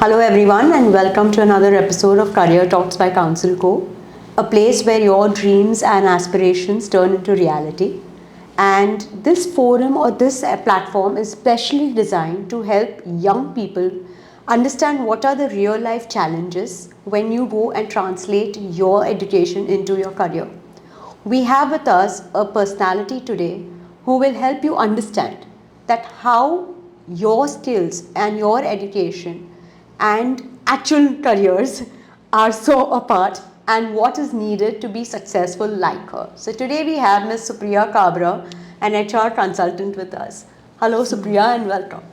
Hello, everyone, and welcome to another episode of Career Talks by Council Co., a place where your dreams and aspirations turn into reality. And this forum or this platform is specially designed to help young people understand what are the real life challenges when you go and translate your education into your career. We have with us a personality today who will help you understand that how your skills and your education and actual careers are so apart and what is needed to be successful like her. So today we have Ms. Supriya Kabra, an HR consultant with us. Hello Supriya and welcome.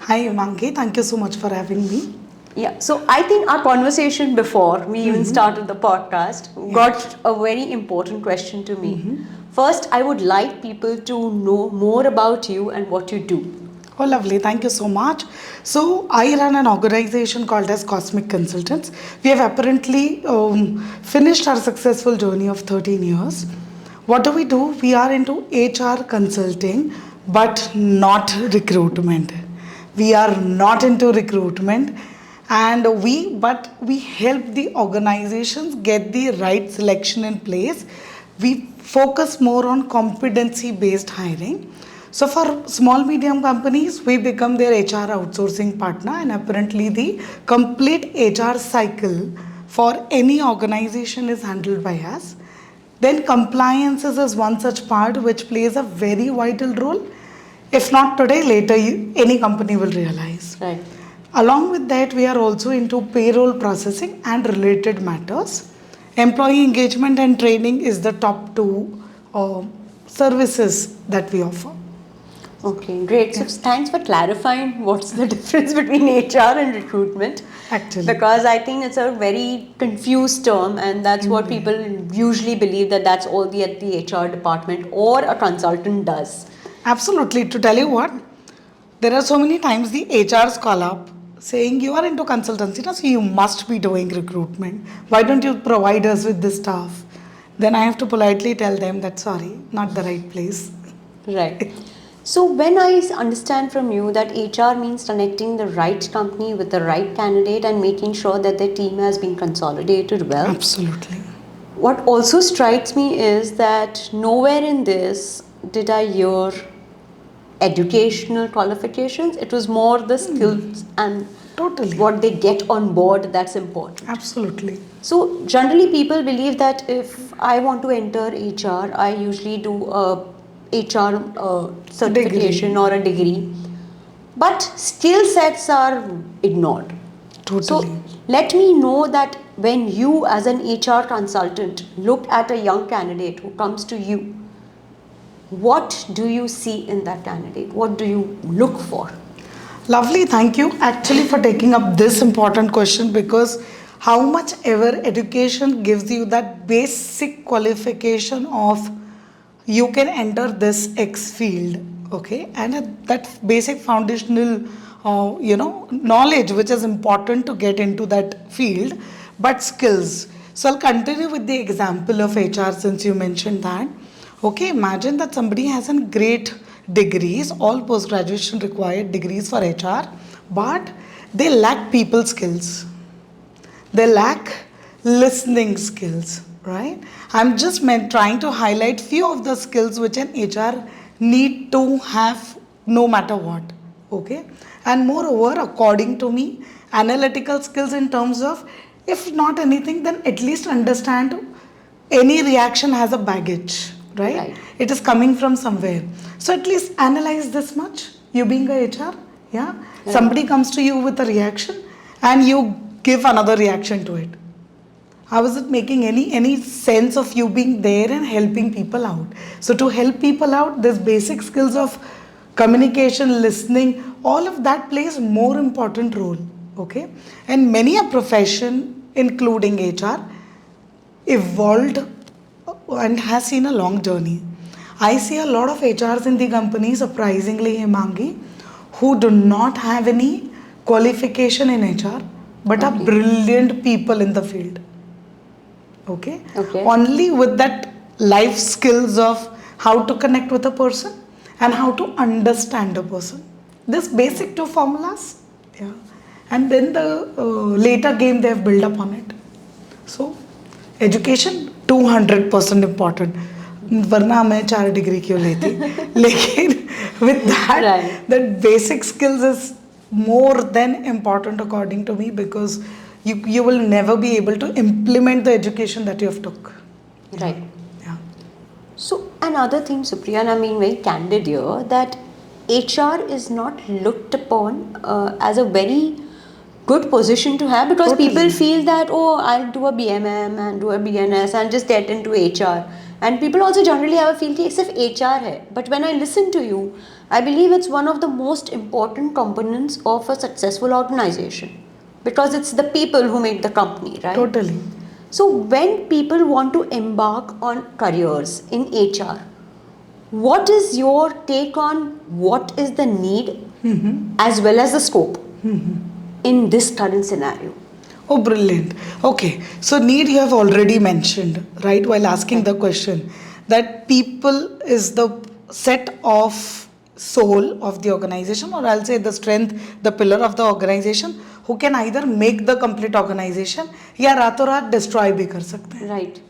Hi Mangi, thank you so much for having me. Yeah, so I think our conversation before we even started the podcast got a very important question to me. First, I would like people to know more about you and what you do. Oh, lovely. Thank you so much. So, I run an organization called as Cosmic Consultants. We have apparently finished our successful journey of 13 years. What do? We are into HR consulting, but not recruitment. We are not into recruitment, and we help the organizations get the right selection in place. We focus more on competency based hiring. So for small medium companies, we become their HR outsourcing partner, and apparently the complete HR cycle for any organization is handled by us. Then compliances is one such part which plays a very vital role. If not today, later any company will realize. Right. Along with that, we are also into payroll processing and related matters. Employee engagement and training is the top two services that we offer. Okay, great. So thanks for clarifying what's the difference between HR and recruitment. Actually. Because I think it's a very confused term, and that's what people usually believe that that's all the HR department or a consultant does. Absolutely. To tell you what, there are so many times the HRs call up saying you are into consultancy, so you must be doing recruitment. Why don't you provide us with the staff? Then I have to politely tell them that sorry, not the right place. Right. So when I understand from you that HR means connecting the right company with the right candidate and making sure that their team has been consolidated well. Absolutely. What also strikes me is that nowhere in this did I hear educational qualifications. It was more the skills and Totally. what they get on board that's important. Absolutely. So generally people believe that if I want to enter HR, I usually do a HR certification or a degree. But skill sets are ignored. Totally. So let me know that when you as an HR consultant look at a young candidate who comes to you, what do you see in that candidate? What do you look for? Lovely, thank you actually for taking up this important question, because how much ever education gives you that basic qualification of you can enter this X field, okay, and that basic foundational knowledge which is important to get into that field, but skills. So I'll continue with the example of HR since you mentioned that. Okay, imagine that somebody has a great degrees, all post graduation required degrees for HR, but they lack people skills. They lack listening skills, right? I'm just trying to highlight few of the skills which an HR need to have no matter what, okay? And moreover, according to me, analytical skills in terms of, if not anything, then at least understand any reaction has a baggage, right? It is coming from somewhere. So at least analyze this much. You being a HR, yeah? Somebody comes to you with a reaction and you give another reaction to it. How is it making any sense of you being there and helping people out? So to help people out, this basic skills of communication, listening, all of that plays more important role, okay? And many a profession, including HR, evolved and has seen a long journey. I see a lot of HRs in the company, surprisingly, Himangi, who do not have any qualification in HR, but are brilliant people in the field. Okay? Only with that life skills of how to connect with a person and how to understand a person. This basic two formulas, yeah. and then the later game they have built up on it. So education 200% important. वरना मैं 4 degree क्यों लेती लेकिन with that Right. that basic skills is more than important according to me, because you will never be able to implement the education that you have took. Right. Yeah. So another thing, Supriya, and I mean very candid here, that HR is not looked upon as a very good position to have, because Totally. people feel that, oh, I'll do a BMM and do a BNS and just get into HR. And people also generally have a feel कि सिर्फ HR है. But when I listen to you, I believe it's one of the most important components of a successful organization, because it's the people who make the company, right? Totally. So when people want to embark on careers in HR, what is your take on what is the need as well as the scope in this current scenario? Oh, brilliant. Okay, so need you have already mentioned, right, while asking the question, that people is the set of soul of the organization, or I'll say the strength, the pillar of the organization, who can either make the complete organization या रातों रात destroy भी कर सकते हैं. Right.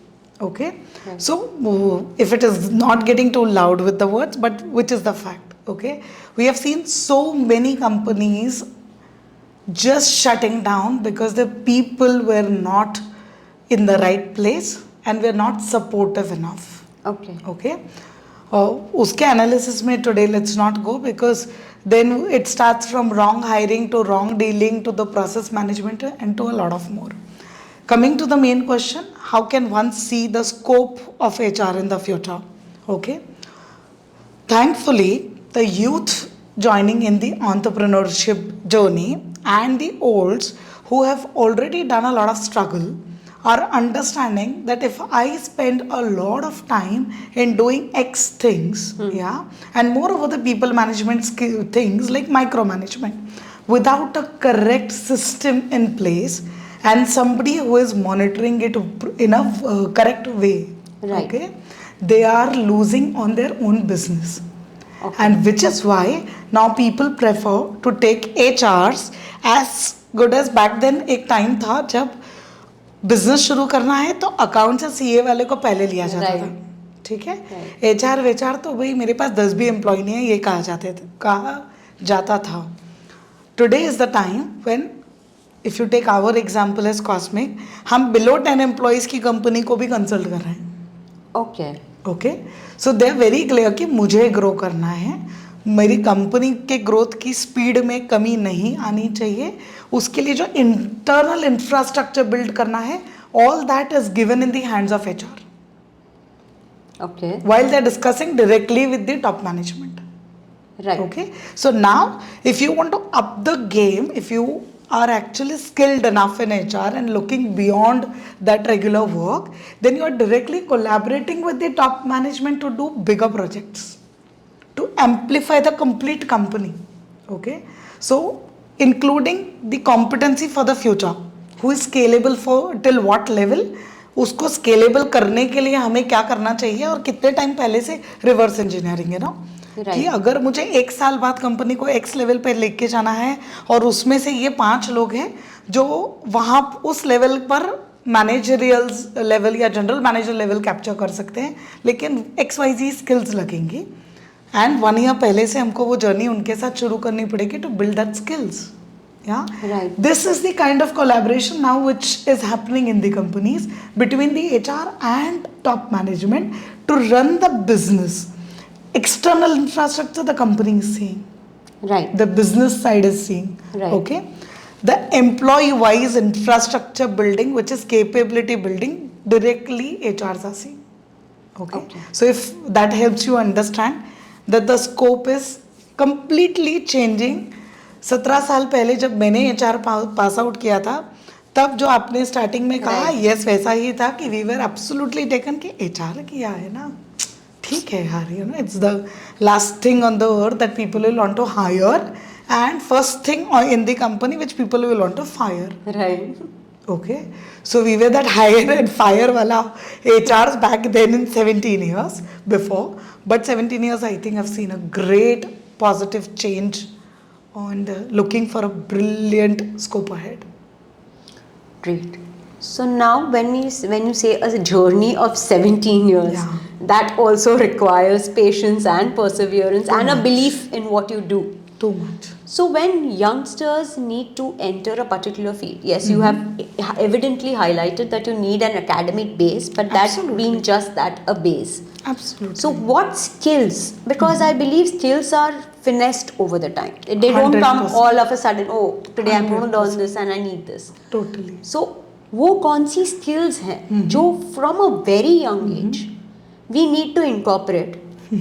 Okay, Right. so if it is not getting too loud with the words, but which is the fact, okay, we have seen so many companies just shutting down because the people were not in the right place and were not supportive enough. Okay. Okay, उसके analysis में today let's not go, because then it starts from wrong hiring to wrong dealing to the process management and to a lot of more. Coming to the main question, how can one see the scope of HR in the future? Okay, thankfully, the youth joining in the entrepreneurship journey and the olds who have already done a lot of struggle are understanding that if I spend a lot of time in doing X things, yeah, and moreover the people management skill things like micromanagement, without a correct system in place and somebody who is monitoring it in a correct way, Right. okay, they are losing on their own business. Okay. And which is why now people prefer to take HRs as good as back then. एक time था जब business शुरू करना है तो account से CA वाले को पहले लिया जाता Right. था, ठीक है. Right. एचआर वेचआर तो भाई मेरे पास 10 भी एम्प्लॉय नहीं है ये कहा जाता था. Today is the time when if you take our example as Cosmic, हम बिलो 10 एम्प्लॉयज की कंपनी को भी कंसल्ट कर रहे हैं. Okay. Okay, so they are very clear कि मुझे ग्रो करना है, मेरी कंपनी के ग्रोथ की स्पीड में कमी नहीं आनी चाहिए, उसके लिए जो इंटरनल इंफ्रास्ट्रक्चर बिल्ड करना है, all that is given in the hands of HR Okay. while they are discussing directly with the top management. Right. Okay, so now if you want to up the game, if you are actually skilled enough in HR and looking beyond that regular work, then you are directly collaborating with the top management to do bigger projects, to amplify the complete company. Okay, so including the competency for the future, who is scalable for till what level, उसको scalable करने के लिए हमें क्या करना चाहिए और कितने टाइम पहले से रिवर्स इंजीनियरिंग है ना. Right. कि अगर मुझे 1 साल बाद कंपनी को एक्स लेवल पे लेके जाना है और उसमें से ये 5 लोग हैं जो वहाँ उस लेवल पर मैनेजरियल लेवल या जनरल मैनेजर लेवल कैप्चर कर सकते हैं, लेकिन XYZ स्किल्स लगेंगी एंड 1 ईयर पहले से हमको वो जर्नी उनके साथ शुरू करनी पड़ेगी to build that skills. Yeah, Right. this is the kind of collaboration now which is happening in the companies between the HR and top management to run the business. External infrastructure the company is seeing, Right. the business side is seeing. Right. Okay, the employee wise infrastructure building, which is capability building, directly HRs are seeing. Okay, Okay. so if that helps you understand that the scope is completely changing. 17 साल पहले जब मैंने HR pass out किया था, तब जो आपने starting में कहा Right. यस वैसा ही था कि वी वर एब्सोल्युटली टेकन कि HR किया है ना, ठीक है यार, you know it's the last thing on the earth that people will want to hire and first thing in the company which people will want to fire. Right. Okay, so we were that hire and fire wala HRs back then in 17 years before, but 17 years I think I've seen a great positive change and looking for a brilliant scope ahead. Great. So now when you say a journey of 17 years, Yeah. that also requires patience and perseverance Too and a much. belief in what you do. Too much. So when youngsters need to enter a particular field, yes, you have evidently highlighted that you need an academic base, but that Absolutely. being just that, a base. Absolutely. So what skills? Because I believe skills are finessed over the time. They don't come 100%. all of a sudden, oh, today I'm going to learn 100%. this and I need this. Totally. So वो कौन सी skills हैं जो from a very young age we need to incorporate,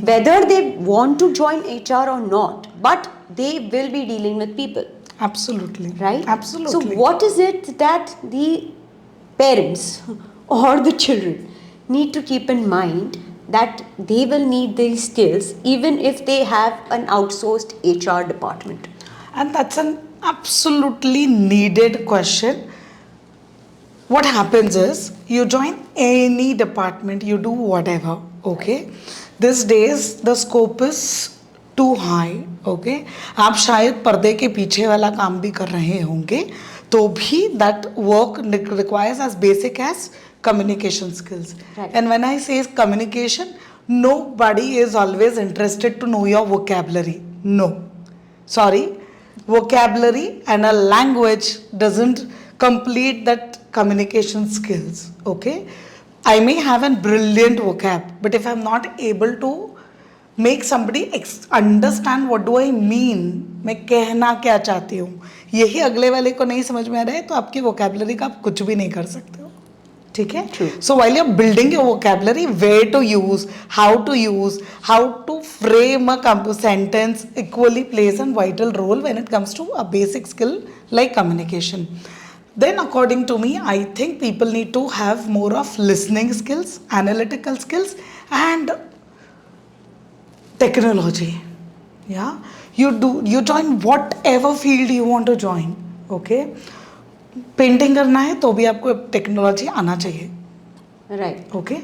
whether they want to join HR or not, but they will be dealing with people, Absolutely. right? Absolutely. So what is it that the parents or the children need to keep in mind that they will need these skills even if they have an outsourced HR department? And that's an absolutely needed question. What happens is you join any department, you do whatever, okay? These days the scope is too high, okay? आप शायद पर्दे के पीछे वाला काम भी कर रहे होंगे तो भी that work requires as basic as communication skills. Right. And when I say communication, nobody is always interested to know your vocabulary. No. Sorry, vocabulary and a language doesn't complete that communication skills, okay? I may have a brilliant vocab, but if I'm not able to make somebody understand what do I mean, मैं कहना क्या चाहती हूँ, यही अगले वाले को नहीं समझ में आ रहा है तो आपकी vocabulary का आप कुछ भी नहीं कर सकते हो, ठीक है? So while you're building your vocabulary, where to use, how to frame a sentence equally plays a vital role when it comes to a basic skill like communication. Then according to me, I think people need to have more of listening skills, analytical skills and technology. Yeah, you join whatever field you want to join, okay? Painting करना है तो भी आपको technology आना चाहिए, right? Okay?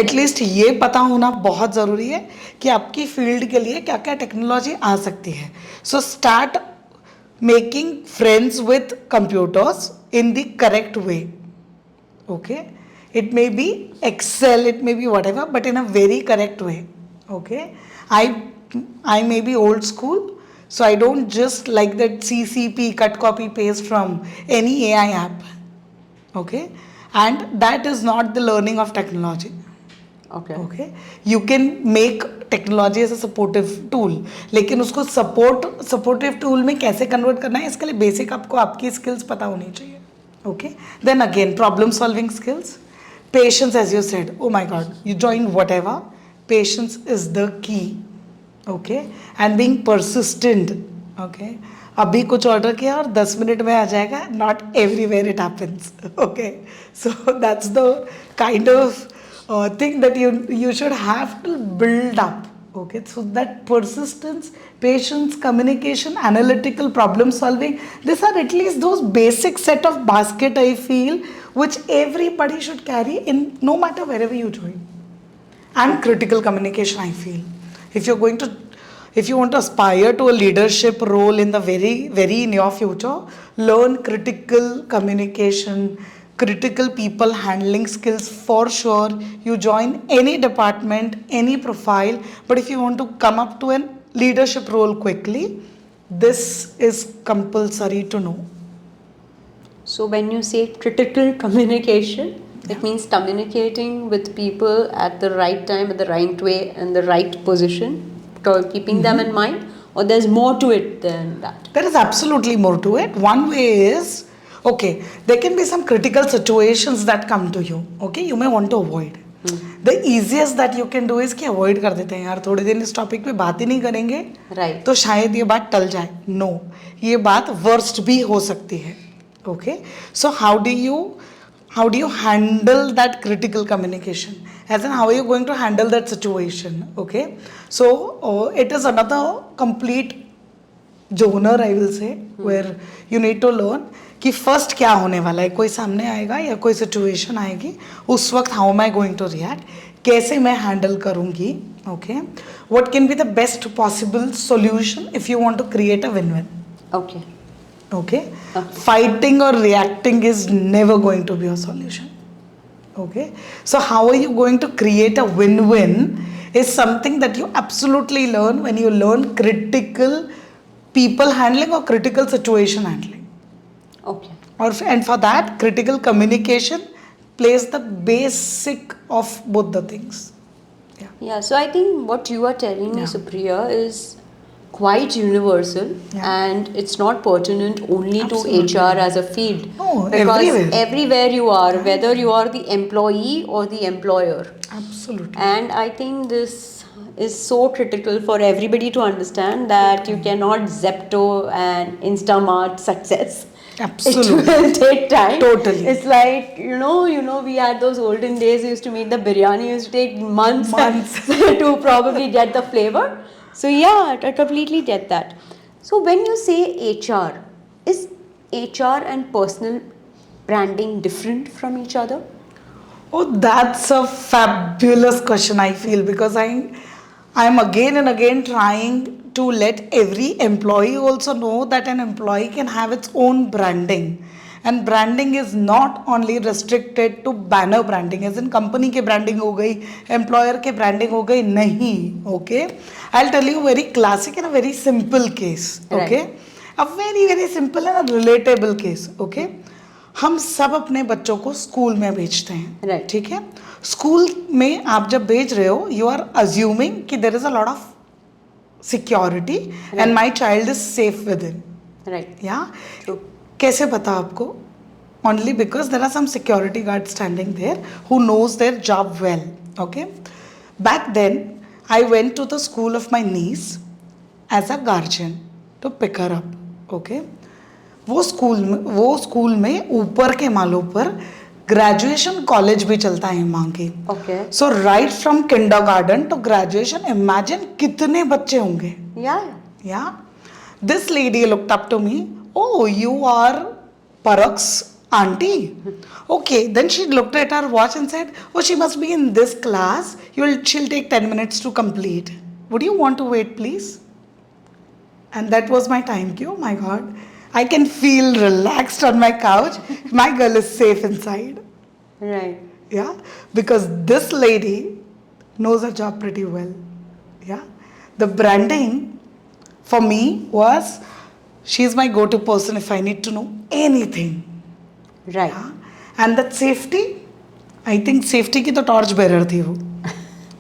At least ये पता होना बहुत ज़रूरी है कि आपकी फील्ड के लिए क्या क्या टेक्नोलॉजी आ सकती है. So start making friends with computers in the correct way, okay? It may be Excel, it may be whatever, but in a very correct way, okay? I may be old school, so I don't just like that CCP, cut, copy, paste from any AI app, okay? And that is not the learning of technology. Okay, you can make technology as a supportive tool, लेकिन उसको supportive tool में कैसे convert करना है इसके लिए basic आपको आपकी skills पता होनी चाहिए, okay? Then again problem solving skills, patience, as you said, oh my god, you join whatever, patience is the key, okay? And being persistent, okay? अभी कुछ ऑर्डर किया और 10 मिनट में आ जाएगा, not everywhere it happens, okay? So that's the kind of thing that you should have to build up, okay? So that persistence, patience, communication, analytical problem solving, these are at least those basic set of basket I feel which everybody should carry in no matter wherever you join. And critical communication, I feel, if you want to aspire to a leadership role in the very near future, learn critical communication, critical people handling skills for sure. You join any department, any profile, but if you want to come up to a leadership role quickly, this is compulsory to know. So when you say critical communication, it means communicating with people at the right time, at the right way, and the right position, keeping them in mind, or there's more to it than that? There is absolutely more to it. One way is, okay, there can be some critical situations that come to you, okay? You may want to avoid. The easiest that you can do is कि avoid कर देते हैं यार, थोड़े दिन इस topic पे बात ही नहीं करेंगे, right? तो शायद ये बात टल जाए. No, ये बात worst भी हो सकती है, okay? So how do you handle that critical communication? As in, how are you going to handle that situation, okay? So it is another complete genre, I will say, where you need to learn कि first क्या होने वाला है, कोई सामने आएगा या कोई सिचुएशन आएगी, उस वक्त how am I going to react, कैसे मैं हैंडल करूँगी, okay? What can be the best possible solution if you want to create a win win. Okay. Okay? Okay. Fighting or reacting is never going to be a solution. Okay? So, how are you going to create a win win is something that you absolutely learn when you learn critical people handling or critical situation handling. Okay. And for that, critical communication plays the basic of both the things. Yeah. Yeah, so I think what you are telling me, Yeah. Supriya, is quite universal, Yeah. and it's not pertinent only Absolutely. to HR as a field. No, Because everywhere. everywhere you are, whether you are the employee or the employer. Absolutely. And I think this is so critical for everybody to understand that you cannot Zepto and Instamart success. Absolutely. It will take time. Totally. It's like, we had those olden days, we used to make the biryani, used to take months, Months. to probably get the flavor. So yeah, I completely get that. So when you say HR, is HR and personal branding different from each other? Oh, that's a fabulous question, I feel, because I'm again and again trying to let every employee also know that an employee can have its own branding. And branding is not only restricted to banner branding, as in company के branding हो गई, employer के branding हो गई, नहीं, okay? I'll tell you a very classic and a very simple case, okay? Right. A very very simple and a relatable case, okay? हम सब अपने बच्चों को स्कूल में भेजते हैं, Right. ठीक है? स्कूल में आप जब भेज रहे हो, यू आर अज्यूमिंग कि there is a lot of security and my child is safe within. Right. या True. कैसे पता आपको? Only because there are some security guard standing there who knows their job well. Okay, back then I went to the school of my niece as a guardian to pick her up. Okay, वो school में ऊपर के मालों पर graduation college भी चलता है Himangi. Okay. So right from kindergarten to graduation, imagine कितने बच्चे होंगे. Yeah. Yeah. This lady looked up to me. Oh, you are Parak's auntie. Okay. Then she looked at her watch and said, oh, she must be in this class. She'll take 10 minutes to complete. Would you want to wait, please? And that was my time cue. My God. I can feel relaxed on my couch. My girl is safe inside. Right. Yeah, because this lady knows her job pretty well. Yeah, the branding for me was she's my go-to person if I need to know anything. Right. Yeah? And that safety, I think safety की तो torch bearer थी वो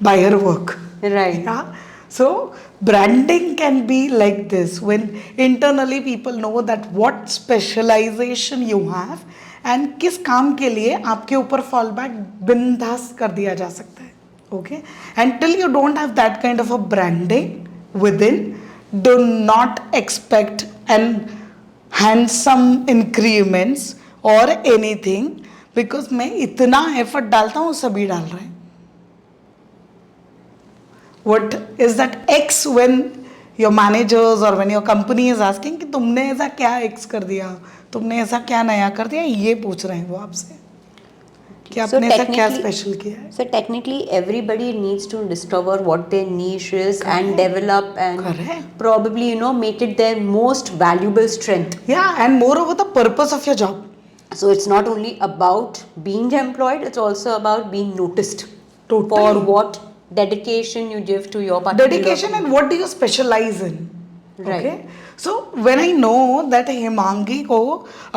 by her work. Right. Yeah. So branding can be like this when internally people know that what specialization you have and किस काम के लिए आपके ऊपर fallback बिंदास कर दिया जा सकता है. Okay, until you don't have that kind of a branding within, do not expect an handsome increments or anything, because मैं इतना effort डालता हूँ सभी डाल रहे हैं. What is that X when your managers or when your company is asking कि तुमने ऐसा क्या X कर दिया, तुमने ऐसा क्या नया कर दिया, ये पूछ रहे हैं वो आपसे कि आपने ऐसा क्या स्पेशल किया है. So technically everybody needs to discover what their niche is and Correct. develop and Correct. probably make it their most valuable strength. Yeah, and moreover the purpose of your job. So it's not only about being employed, it's also about being noticed Totally. for what dedication you give to your particular Dedication and what do you specialize in. Right. Okay, so when I know that Himangi को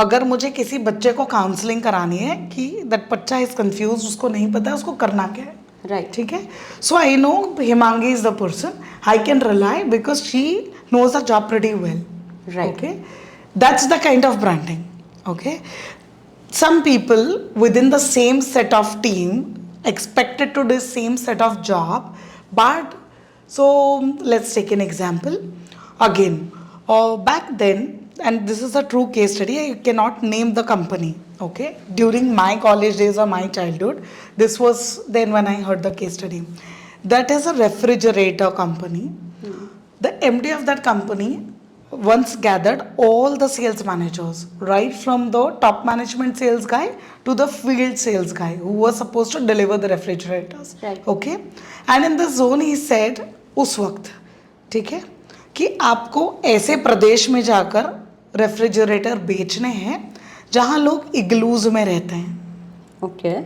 अगर मुझे किसी बच्चे को counselling करानी है कि that बच्चा is confused, उसको नहीं पता है उसको करना क्या है. Right. ठीक है, so I know Himangi is the person I can rely because she knows the job pretty well. Right. Okay, that's the kind of branding. Okay, some people within the same set of team expected to do the same set of job, but so let's take an example again. Back then, and this is a true case study, I cannot name the company. Okay, during my college days or my childhood, this was then when I heard the case study. That is a refrigerator company. The MD of that company once gathered all the sales managers, right from the top management sales guy to the field sales guy who was supposed to deliver the refrigerators. Right. Okay, and in the zone he said उस वक्त ठीक है कि आपको ऐसे प्रदेश में जाकर refrigerator बेचने हैं जहाँ लोग इग्लूज में रहते हैं. Okay.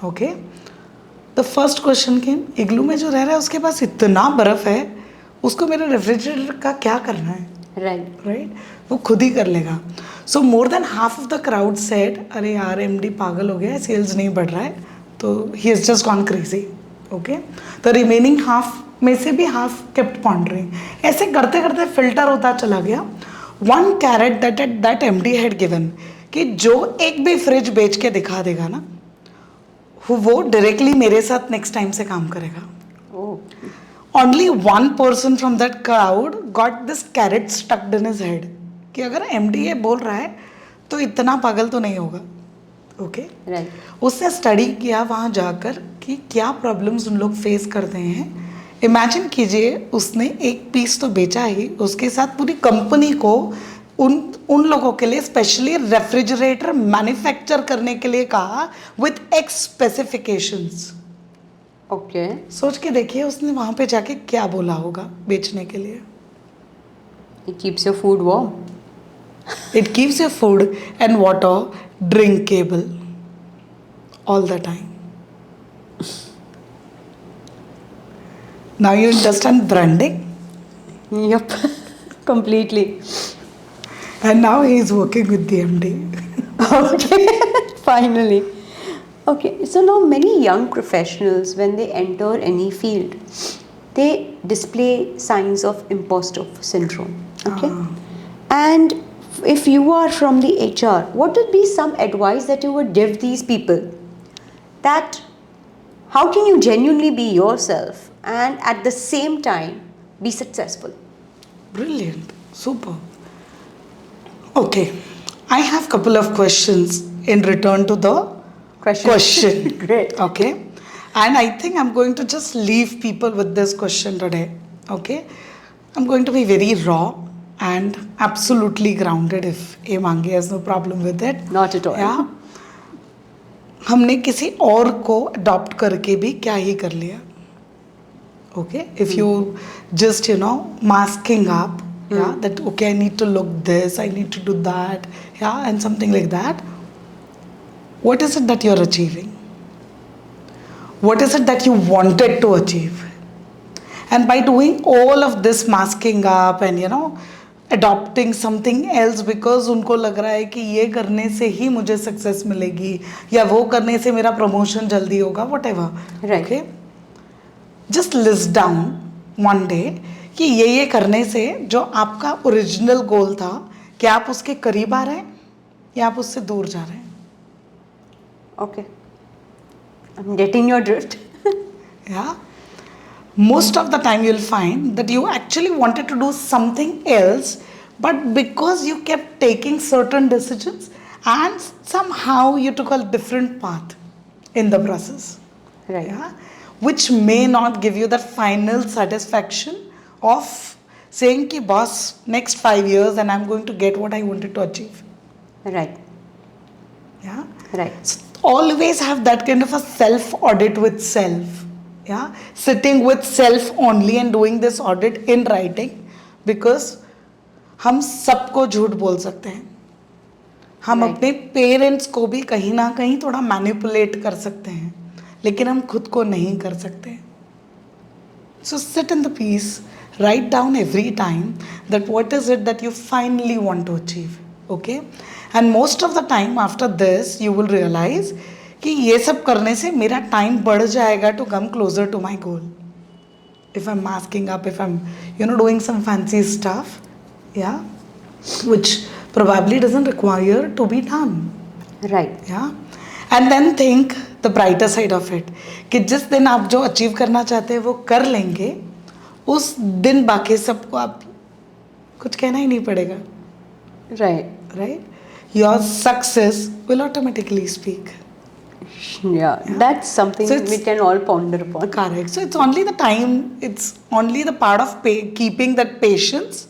Okay, the first question के इग्लू में जो रह रहा है उसके पास इतना बर्फ है, उसको मेरे रेफ्रिजरेटर का क्या करना है. Right. राइट, वो खुद ही कर लेगा. So more than half of the crowd said अरे यार एमडी पागल हो गया है, सेल्स नहीं बढ़ रहा है, तो he has just gone crazy. Okay, the remaining half में से भी हाफ केप्ट पॉन्डरिंग. ऐसे करते करते फिल्टर होता चला गया. One carat that MD had given कि जो एक भी फ्रिज बेच के दिखा देगा ना, वो डायरेक्टली मेरे साथ नेक्स्ट टाइम से काम करेगा. Oh. Only one person from that crowd got this carrot stuck in his head कि अगर MD ये बोल रहा है तो इतना पागल तो नहीं होगा. Okay, Right. उसने स्टडी किया वहाँ जाकर कि क्या प्रॉब्लम्स उन लोग फेस करते हैं. इमेजिन कीजिए उसने एक पीस तो बेचा ही, उसके साथ पूरी कंपनी को उन लोगों के लिए स्पेशली रेफ्रिजरेटर मैन्युफैक्चर करने के लिए कहा विथ एक्स स्पेसिफिकेशंस. Okay. सोच के देखिए उसने वहाँ पे जाके क्या बोला होगा बेचने के लिए. It keeps your food warm. It keeps your food and water drinkable all the time. Now you understand branding, Yep. Completely. and now he is working with the MD. Okay. Finally. Okay. So now many young professionals, when they enter any field, they display signs of imposter syndrome. Okay. And if you are from the HR, what would be some advice that you would give these people, that how can you genuinely be yourself and at the same time be successful? Brilliant, super. Okay, I have couple of questions in return to the question. Great. Okay, and I think I'm going to just leave people with this question today. Okay, I'm going to be very raw and absolutely grounded. If A Mangi has no problem with it. Not at all. Yeah. हमने किसी और को adopt करके भी क्या ही कर लिया. Okay, if you just masking up, yeah, that okay, I need to look this, I need to do that, yeah, and something like that. What is it that you're achieving? What is it that you wanted to achieve? And by doing all of this masking up and adopting something else because उनको लग रहा है कि ये करने से ही मुझे success मिलेगी या वो करने से मेरा प्रमोशन जल्दी होगा, whatever. Right. Okay? Just list down one day कि ये करने से जो आपका ओरिजिनल गोल था, क्या आप उसके करीब आ रहे हैं या आप उससे दूर जा रहे हैं. Okay. I'm getting your drift. Yeah. Most of the time you'll find that you actually wanted to do something else, but because you kept taking certain decisions and somehow you took a different path in the process. Right. Yeah, which may not give you that final satisfaction of saying ki boss, next 5 years and I'm going to get what I wanted to achieve. Right. Yeah. Right. So always have that kind of a self audit with self. Yeah, sitting with self only and doing this audit in writing, because हम सबको झूठ बोल सकते हैं. हम Right. अपने parents को भी कहीं ना कहीं थोड़ा मैनिपुलेट कर सकते हैं, लेकिन हम खुद को नहीं कर सकते. So sit in the peace, write down every time that what is it that you finally want to achieve. Okay, and most of the time after this you will realize कि ये सब करने से मेरा टाइम बढ़ जाएगा to come closer to my goal. If I'm masking up, if I'm doing some fancy stuff, yeah, which probably doesn't require to be done. Right. Yeah, and then think the brighter side of it कि जिस दिन आप जो achieve करना चाहते हैं वो कर लेंगे, उस दिन बाकी सबको आप कुछ कहना ही नहीं पड़ेगा. Right. Right? Your success will automatically speak. Yeah. That's something So it's- we can all ponder upon. Correct. So it's only the time, it's only the part of keeping that patience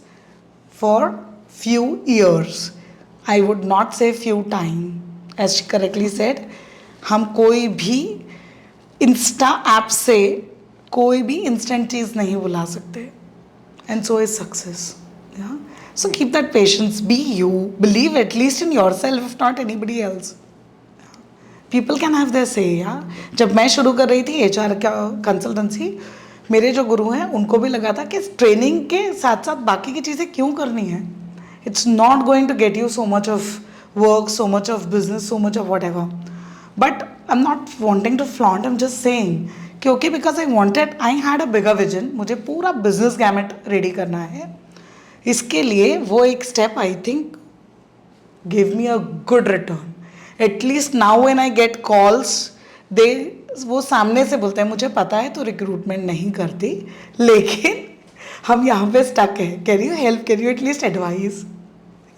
for few years. I would not say few time. As she correctly said, हम कोई भी Insta app से कोई भी instant चीज़ नहीं बुला सकते. And so is success. Yeah? So keep that patience, be you, believe at least in yourself, if not anybody else. People can have their say, yeah. जब मैं शुरू कर रही थी HR का कंसल्टेंसी, मेरे जो गुरु हैं उनको भी लगा था कि ट्रेनिंग के साथ साथ बाकी की चीज़ें क्यों करनी है. It's not going to get you so much of work, so much of business, so much of whatever. But I'm not wanting to flaunt, I'm just saying कि okay, because I had a bigger vision, मुझे पूरा business gamut ready करना है. इसके लिए वो एक step I think give me a good return. At least now when I get calls, they वो सामने से बोलते हैं मुझे पता है तो रिक्रूटमेंट नहीं करती, लेकिन हम यहाँ पे स्टक है, can you help, can you at least advise,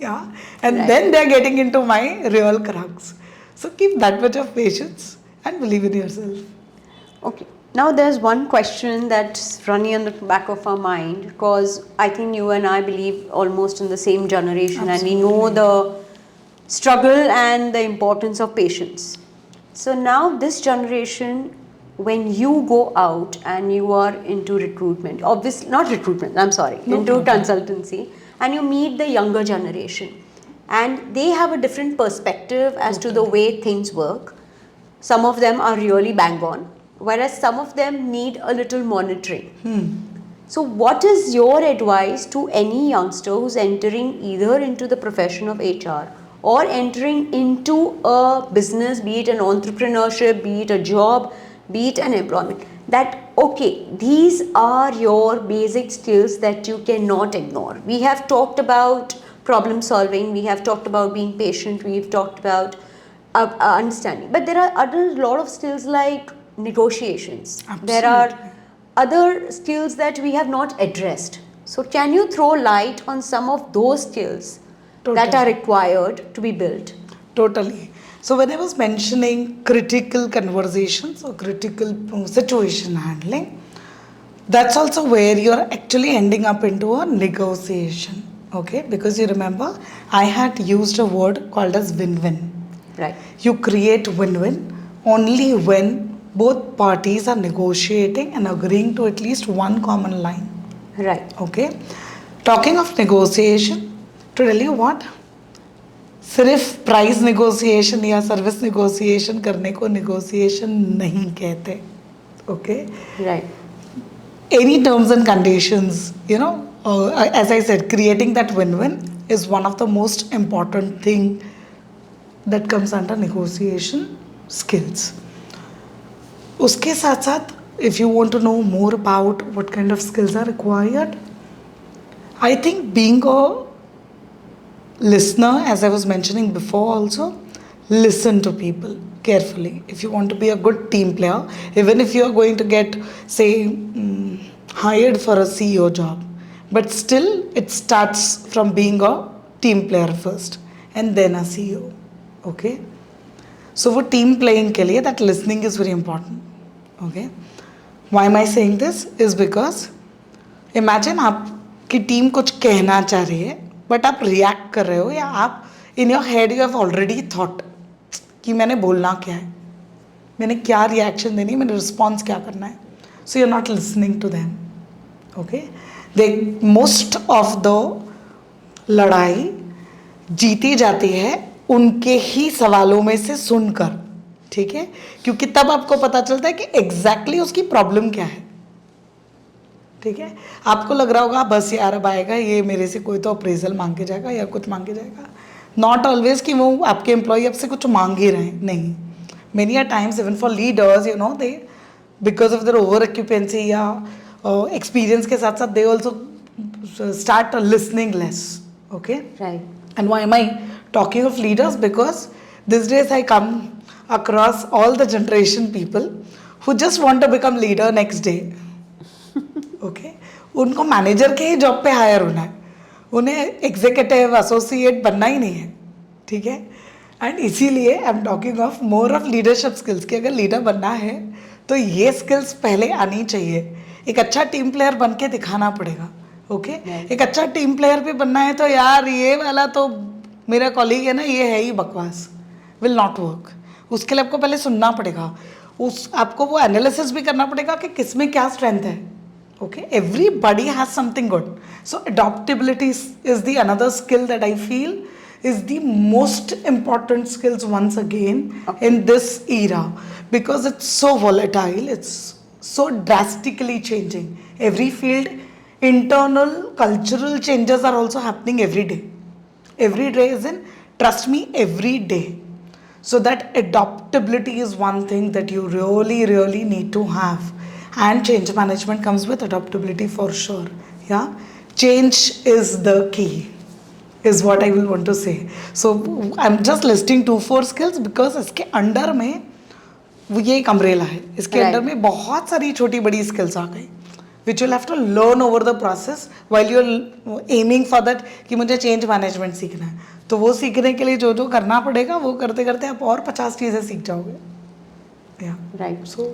या and then they are getting into my real crux. So keep that much of patience and believe in yourself. Okay. Now there's one question that's running on the back of our mind, because I think you and I believe almost in the same generation. Absolutely. And we know the struggle and the importance of patience. So now this generation, when you go out and you are into recruitment, obviously not recruitment, I'm sorry, No into problem. consultancy, and you meet the younger generation, and they have a different perspective as to the way things work. Some of them are really bang on, whereas some of them need a little monitoring. So what is your advice to any youngster who's entering either into the profession of HR or entering into a business, be it an entrepreneurship, be it a job, be it an employment, that okay, these are your basic skills that you cannot ignore. We have talked about problem solving, we have talked about being patient, we've talked about understanding, but there are other lot of skills like negotiations. There are other skills that we have not addressed. So can you throw light on some of those skills that Totally. are required to be built? Totally. So when I was mentioning critical conversations or critical situation handling, that's also where you're actually ending up into a negotiation. Okay, because you remember I had used a word called as win-win. Right. You create win-win only when both parties are negotiating and agreeing to at least one common line. Right. Okay. Talking of negotiation, to tell you what, सिर्फ price negotiation या service negotiation करने को negotiation नहीं कहते. Okay. Right. Any terms and conditions, you know, as I said, creating that win-win is one of the most important thing that comes under negotiation skills. उसके साथ साथ, if you want to know more about what kind of skills are required, I think being a listener, as I was mentioning before also, listen to people carefully. If you want to be a good team player, even if you are going to get, say, hired for a CEO job, but still it starts from being a team player first and then a CEO. Okay. So for team playing के लिए that listening is very important. Okay. Why am I saying this? Is because imagine आपकी team कुछ कहना चाह रही है, but आप react कर रहे हो, या आप in your head you have already thought कि मैंने बोलना क्या है, मैंने क्या रिएक्शन देनी, मैंने रिस्पॉन्स क्या करना है. So you are not listening to them. Okay. They most of the लड़ाई जीती जाती है उनके ही सवालों में से सुनकर. ठीक है. क्योंकि तब आपको पता चलता है कि एग्जैक्टली उसकी प्रॉब्लम क्या है. ठीक है. आपको लग रहा होगा बस यार अब आएगा ये मेरे से कोई तो अप्रेजल मांग के जाएगा या कुछ मांग के जाएगा. नॉट ऑलवेज कि वो आपके एम्प्लॉय आपसे कुछ मांग ही रहे हैं. नहीं. Many are times even for leaders, you know, they because of their over occupancy या एक्सपीरियंस के साथ साथ they also start listening less. Okay. Right. And why am I talking of leaders? Because these days I come across all the generation people who just want to become leader next day. Okay. उनको manager के ही job पे higher होना है, उन्हें executive associate बनना ही नहीं है. ठीक है. एंड इसीलिए I am talking of more of leadership skills कि अगर लीडर बनना है तो ये स्किल्स पहले आनी चाहिए. एक अच्छा टीम प्लेयर बन के दिखाना पड़ेगा. ओके. एक अच्छा टीम प्लेयर भी बनना है तो यार ये वाला तो मेरा कॉलीग है ना, ये है ही बकवास, विल नॉट वर्क. उसके लिए आपको पहले सुनना पड़ेगा, आपको वो एनालिसिस भी करना पड़ेगा कि किस में क्या स्ट्रेंथ है. Okay, everybody has something good. So adaptability is the another skill that I feel is the most important skills once again in this era, because it's so volatile, it's so drastically changing. Every field, internal cultural changes are also happening every day. Every day is in, trust me, every day. So that adaptability is one thing that you really, really need to have. And change management comes with adaptability for sure. Yeah. Change is the key, is what I will want to say. So I'm just listing 2-4 skills because इसके under में वो ये एक umbrella है, इसके under में बहुत सारी छोटी बड़ी स्किल्स आ गई which will have to learn over the process while you are aiming for that कि मुझे चेंज मैनेजमेंट सीखना है. तो वो सीखने के लिए जो जो करना पड़ेगा वो करते करते आप और 50 चीज़ें सीख जाओगे. Right. So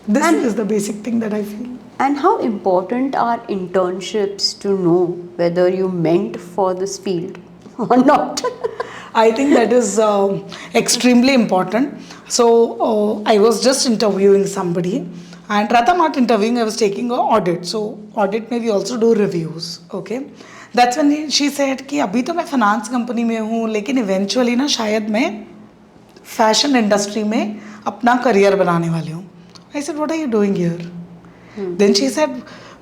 this is the basic thing that I feel. And how important are internships to know whether you meant for this field or not? I think that is extremely important. So I was just interviewing somebody, and rather not interviewing, I was taking an audit. So audit में we also do reviews. Okay, that's when she said कि अभी तो मैं finance company में हूँ लेकिन eventually ना शायद मैं फैशन इंडस्ट्री में अपना करियर बनाने वाली हूँ. I said, what are you doing here? Then she said,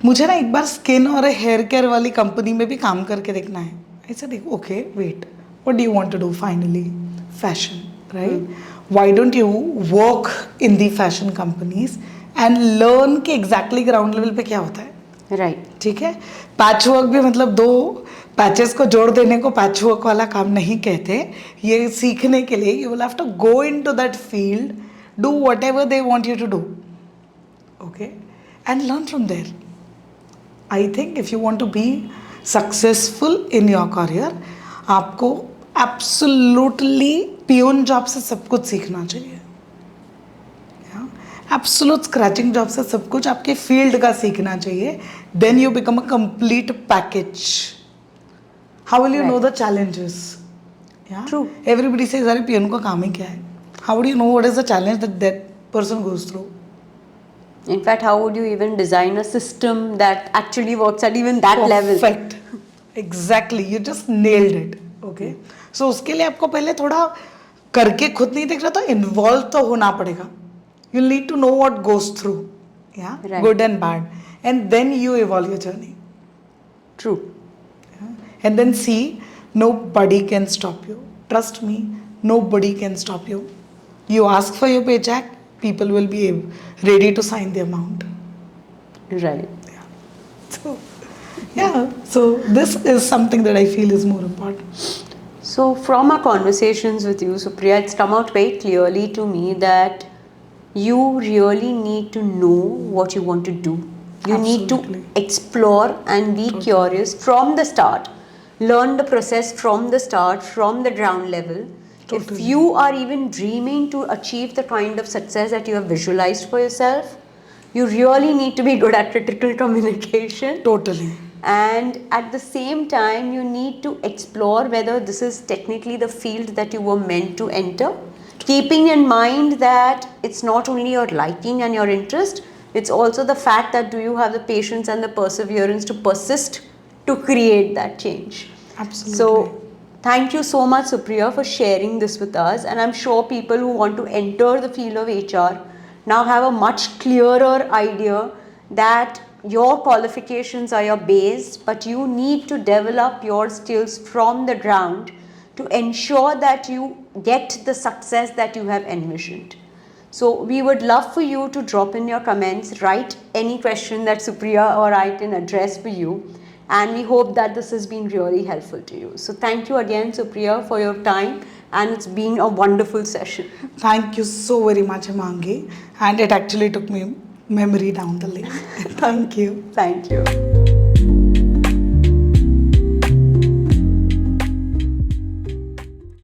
मुझे ना एक बार स्किन और हेयर केयर वाली कंपनी में भी काम करके देखना है. I said, okay, wait. What do you want to do finally? Fashion, right? Why don't you work in the fashion companies and learn कि exactly ground level पे क्या होता है? Right. ठीक है. पैच वर्क भी मतलब 2 पैचेस को जोड़ देने को पैच वर्क वाला काम नहीं कहते. ये सीखने के लिए you will have to go into that field, do whatever they want you to do. Okay? And learn from there. I think if you want to be successful in your career, आपको absolutely peon job से सब कुछ सीखना चाहिए. Absolute scratching job से सब कुछ आपके फील्ड का सीखना चाहिए. Then you become a complete package. How will you know the challenges? True. Everybody says अरे पियोन का काम ही क्या है. How do you know what is the challenge that person goes through? In fact, how would you even design a system that actually works at even that level? Perfect. Exactly. You just nailed it. Okay. So उसके लिए आपको पहले थोड़ा करके खुद नहीं देख रहा तो इन्वॉल्व तो होना पड़ेगा. You need to know what goes through. Yeah. Right. Good and bad. And then you evolve your journey. True. Yeah? And then see, nobody can stop you. Trust me, nobody can stop you. You ask for your paycheck, people will be ready to sign the amount. Right. So this is something that I feel is more important. So from our conversations with you, Supriya, it's come out very clearly to me that you really need to know what you want to do. You need to Absolutely. explore and be curious from the start. Learn the process from the start, from the ground level. If Totally. you are even dreaming to achieve the kind of success that you have visualized for yourself, you really need to be good at critical communication. Totally. And at the same time, you need to explore whether this is technically the field that you were meant to enter. Keeping in mind that it's not only your liking and your interest, it's also the fact that do you have the patience and the perseverance to persist to create that change. Absolutely. So, thank you so much, Supriya, for sharing this with us. And I'm sure people who want to enter the field of HR now have a much clearer idea that your qualifications are your base, but you need to develop your skills from the ground to ensure that you get the success that you have envisioned. So we would love for you to drop in your comments, write any question that Supriya or I can address for you, and we hope that this has been really helpful to you. So thank you again, Supriya, for your time, and it's been a wonderful session. Thank you so very much, Himangi. And it actually took me memory down the lane. Thank you. Thank you.